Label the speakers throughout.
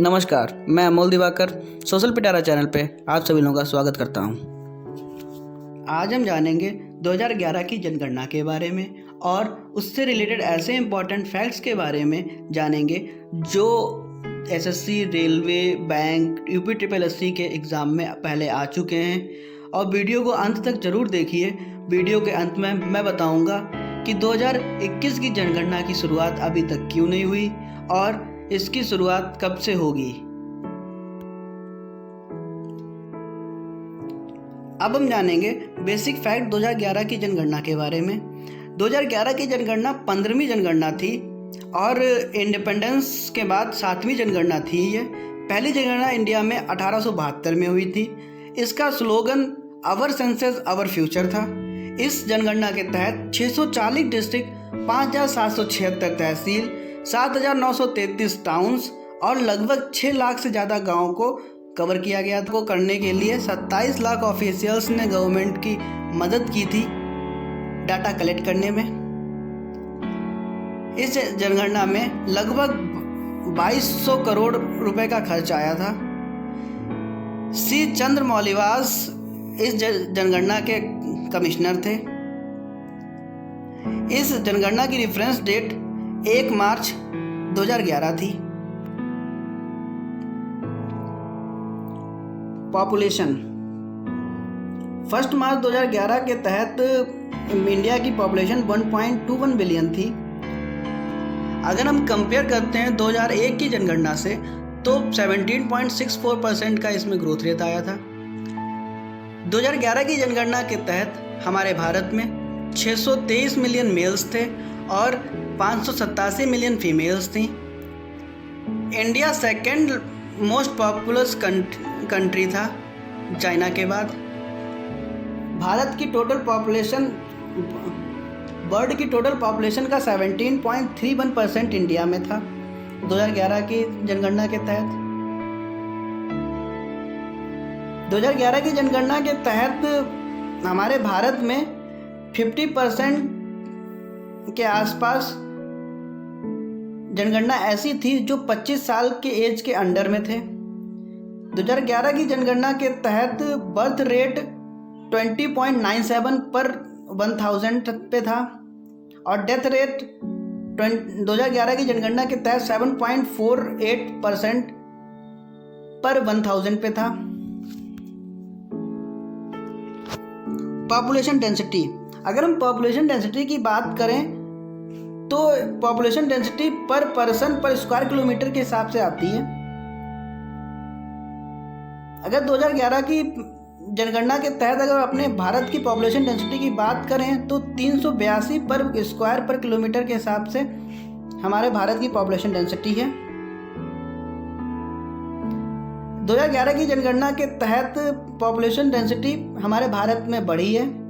Speaker 1: नमस्कार, मैं अमोल दिवाकर सोशल पिटारा चैनल पे आप सभी लोगों का स्वागत करता हूँ। आज हम जानेंगे 2011 की जनगणना के बारे में और उससे रिलेटेड ऐसे इम्पॉर्टेंट फैक्ट्स के बारे में जानेंगे जो SSC, railway, bank, UP triple SC के एग्ज़ाम में पहले आ चुके हैं। और वीडियो को अंत तक ज़रूर देखिए। वीडियो के अंत में मैं बताऊँगा कि 2021 की जनगणना की शुरुआत अभी तक क्यों नहीं हुई और इसकी शुरुआत कब से होगी। अब हम जानेंगे बेसिक फैक्ट 2011 की जनगणना के बारे में। 2011 की जनगणना 15वीं जनगणना थी और इंडिपेंडेंस के बाद 7वीं जनगणना थी। ये पहली जनगणना इंडिया में 1872 में हुई थी। इसका slogan our census our future था। इस जनगणना के तहत 640 डिस्ट्रिक्ट, 5776 तहसील, 7933 टाउन्स और लगभग 6 लाख से ज़्यादा गाँव को कवर किया गया था। को करने के लिए 27 लाख ऑफिशियल्स ने गवर्नमेंट की मदद की थी डाटा कलेक्ट करने में। इस जनगणना में लगभग 2200 करोड़ रुपए का खर्च आया था। सी चंद्र मौलिवास इस जनगणना के कमिश्नर थे। इस जनगणना की रेफरेंस डेट 1 मार्च 2011 थी। पॉपुलेशन 1 मार्च 2011 के तहत इंडिया की पॉपुलेशन 1.21 बिलियन थी। अगर हम कंपेयर करते हैं 2001 की जनगणना से तो 17.64% का इसमें ग्रोथ रेट आया था। 2011 की जनगणना के तहत हमारे भारत में 623 मिलियन मेल्स थे और 587 मिलियन फीमेल्स थी। India second most populous country था चाइना के बाद। भारत की टोटल पॉपुलेशन, वर्ल्ड की टोटल पॉपुलेशन का 17.31% इंडिया में था 2011 की जनगणना के तहत। 2011 की जनगणना के तहत हमारे भारत में 50% के आसपास जनगणना ऐसी थी जो 25 साल के एज के अंडर में थे। 2011 की जनगणना के तहत बर्थ रेट 20.97 पर 1000 पे था और डेथ रेट 2011 की जनगणना के तहत 7.48% पर 1000 पे था। पॉपुलेशन डेंसिटी, अगर हम पॉपुलेशन डेंसिटी की बात करें तो पॉपुलेशन डेंसिटी पर पर्सन पर स्क्वायर किलोमीटर के हिसाब से आती है। अगर 2011 की जनगणना के तहत अगर अपने भारत की पॉपुलेशन डेंसिटी की बात करें तो 382 पर स्क्वायर पर किलोमीटर के हिसाब से हमारे भारत की पॉपुलेशन डेंसिटी है। 2011 की जनगणना के तहत पॉपुलेशन डेंसिटी हमारे भारत में बढ़ी है।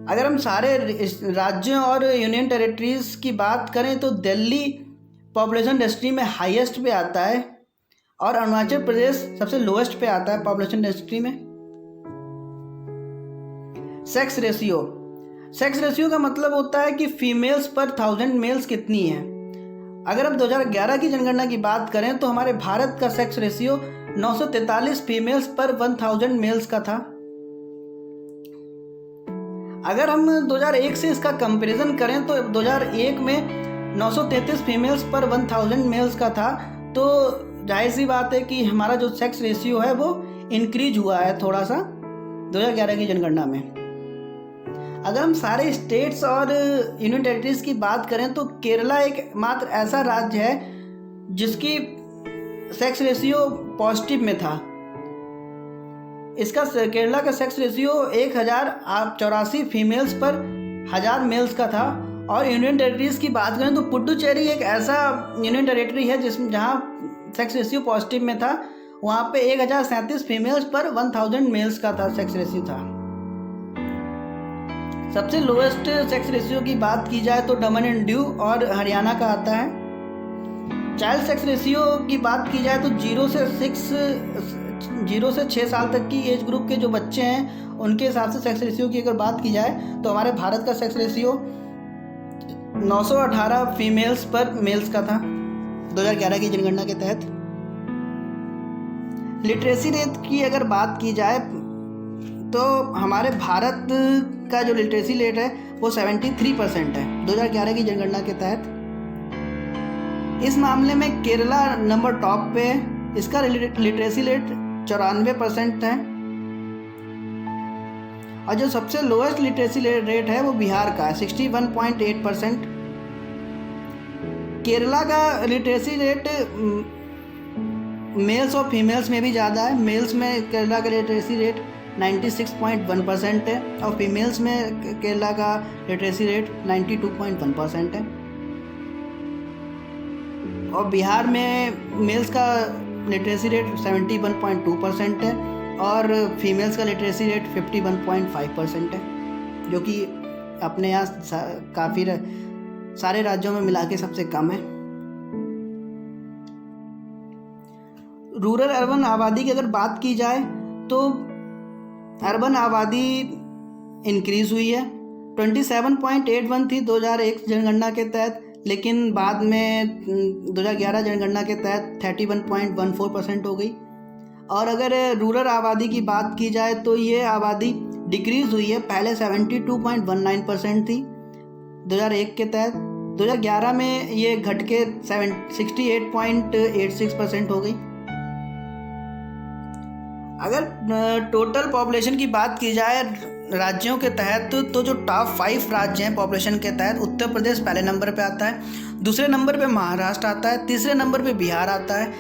Speaker 1: अगर हम सारे राज्यों और यूनियन टेरिटरीज की बात करें तो दिल्ली पॉपुलेशन डेंसिटी में हाईएस्ट पे आता है और अरुणाचल प्रदेश सबसे लोएस्ट पे आता है पॉपुलेशन डेंसिटी में। सेक्स रेशियो का मतलब होता है कि फीमेल्स पर 1000 मेल्स कितनी है। अगर हम 2011 की जनगणना की बात करें तो हमारे भारत का सेक्स रेशियो 943 फीमेल्स पर 1000 मेल्स का था। अगर हम 2001 से इसका कंपैरिजन करें तो 2001 में 933 फीमेल्स पर 1000 मेल्स का था। तो जाहिर सी बात है कि हमारा जो सेक्स रेशियो है वो इंक्रीज हुआ है थोड़ा सा 2011 की जनगणना में। अगर हम सारे स्टेट्स और यूनियन टेरिटरीज की बात करें तो केरला एक मात्र ऐसा राज्य है जिसकी सेक्स रेशियो पॉजिटिव में था। इसका केरला का सेक्स रेशियो 1084 फीमेल्स पर 1000 मेल्स का था। और यूनियन टेरिटरीज की बात करें तो पुडुचेरी एक ऐसा यूनियन टेरिटरी है जहाँ सेक्स रेशियो पॉजिटिव में था। वहाँ पे 1037 फीमेल्स पर 1000 मेल्स का था सेक्स रेशियो था। सबसे लोएस्ट सेक्स रेशियो की बात की जाए तो दमन एंड दीव और हरियाणा का आता है। चाइल्ड सेक्स रेशियो की बात की जाए तो 0 से 6 साल तक की एज ग्रुप के जो बच्चे हैं उनके हिसाब से सेक्स रेशियो की अगर बात की जाए तो हमारे भारत का सेक्स रेशियो 918 फीमेल्स पर मेल्स का था। 2011 की जनगणना के तहत। लिटरेसी रेट की अगर बात की जाए तो हमारे भारत का जो लिटरेसी रेट है वो 73% है 2011 की जनगणना के तहत। इस मामले में केरला नंबर टॉप पे है, इसका लिटरेसी रेट 94% है। और जो सबसे लोएस्ट लिटरेसी रेट है वो बिहार का है 61.8%। केरला का लिटरेसी रेट मेल्स और फीमेल्स में भी ज़्यादा है। मेल्स में केरला का लिटरेसी रेट 96.1% है और फीमेल्स में केरला का लिटरेसी रेट 92.1% है। और बिहार में मेल्स का लिटरेसी रेट 71.2% है और फीमेल्स का लिटरेसी रेट 51.5% है, जो कि अपने यहाँ काफ़ी सारे राज्यों में मिला के सबसे कम है। रूरल अर्बन आबादी की अगर बात की जाए तो अर्बन आबादी इंक्रीज़ हुई है। 27.81 थी 2001 जनगणना के तहत, लेकिन बाद में 2011 जनगणना के तहत 31.14% हो गई। और अगर रूरल आबादी की बात की जाए तो ये आबादी डिक्रीज़ हुई है। पहले 72.19% थी 2001 के तहत, 2011 में ये घट के 68.86% हो गई। अगर टोटल पॉपुलेशन की बात की जाए राज्यों के तहत तो जो टॉप 5 राज्य हैं पॉपुलेशन के तहत, उत्तर प्रदेश पहले नंबर पे आता है, दूसरे नंबर पे महाराष्ट्र आता है, तीसरे नंबर पे बिहार आता है,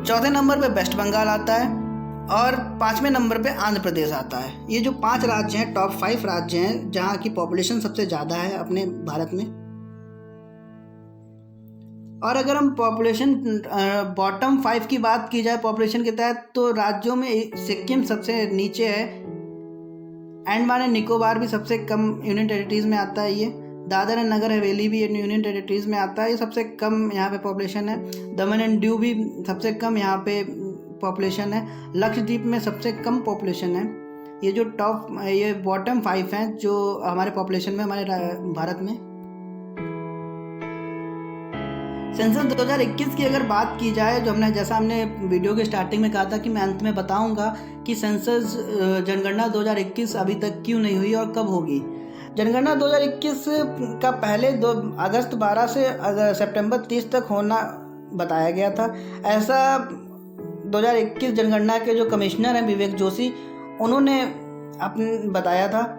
Speaker 1: चौथे नंबर पे वेस्ट बंगाल आता है और 5वें नंबर पे आंध्र प्रदेश आता है। ये जो 5 राज्य हैं, टॉप 5 राज्य हैं जहाँ की पॉपुलेशन सबसे ज़्यादा है अपने भारत में। और अगर हम पॉपुलेशन बॉटम 5 की बात की जाए पॉपुलेशन के तहत तो राज्यों में सिक्किम सबसे नीचे है, अंडमान एंड निकोबार भी सबसे कम यूनियन टेरिटरीज़ में आता है। ये दादर एंड नगर हवेली भी यूनियन टेरिटरीज़ में आता है, ये सबसे कम यहाँ पे पॉपुलेशन है। दमन एंड दीव भी सबसे कम यहाँ पे पॉपुलेशन है। लक्षद्वीप में सबसे कम पॉपुलेशन है। ये जो ये बॉटम 5 हैं जो हमारे पॉपुलेशन में हमारे भारत में। सेंसस 2021 की अगर बात की जाए, जो जैसा हमने वीडियो के स्टार्टिंग में कहा था कि मैं अंत में बताऊंगा कि सेंसस जनगणना 2021 अभी तक क्यों नहीं हुई और कब होगी। जनगणना 2021 का पहले अगस्त 12 से सितंबर 30 तक होना बताया गया था। ऐसा 2021 जनगणना के जो कमिश्नर हैं विवेक जोशी, उन्होंने बताया था,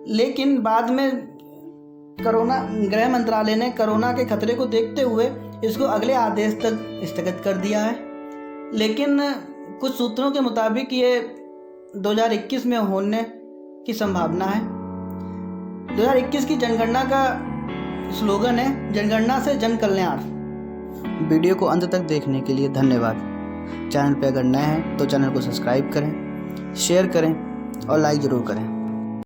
Speaker 1: लेकिन बाद में गृह मंत्रालय ने कोरोना के खतरे को देखते हुए इसको अगले आदेश तक स्थगित कर दिया है। लेकिन कुछ सूत्रों के मुताबिक ये 2021 में होने की संभावना है। 2021 की जनगणना का स्लोगन है जनगणना से जन कल्याण। वीडियो को अंत तक देखने के लिए धन्यवाद। चैनल पर अगर नए हैं तो चैनल को सब्सक्राइब करें, शेयर करें और लाइक ज़रूर करें।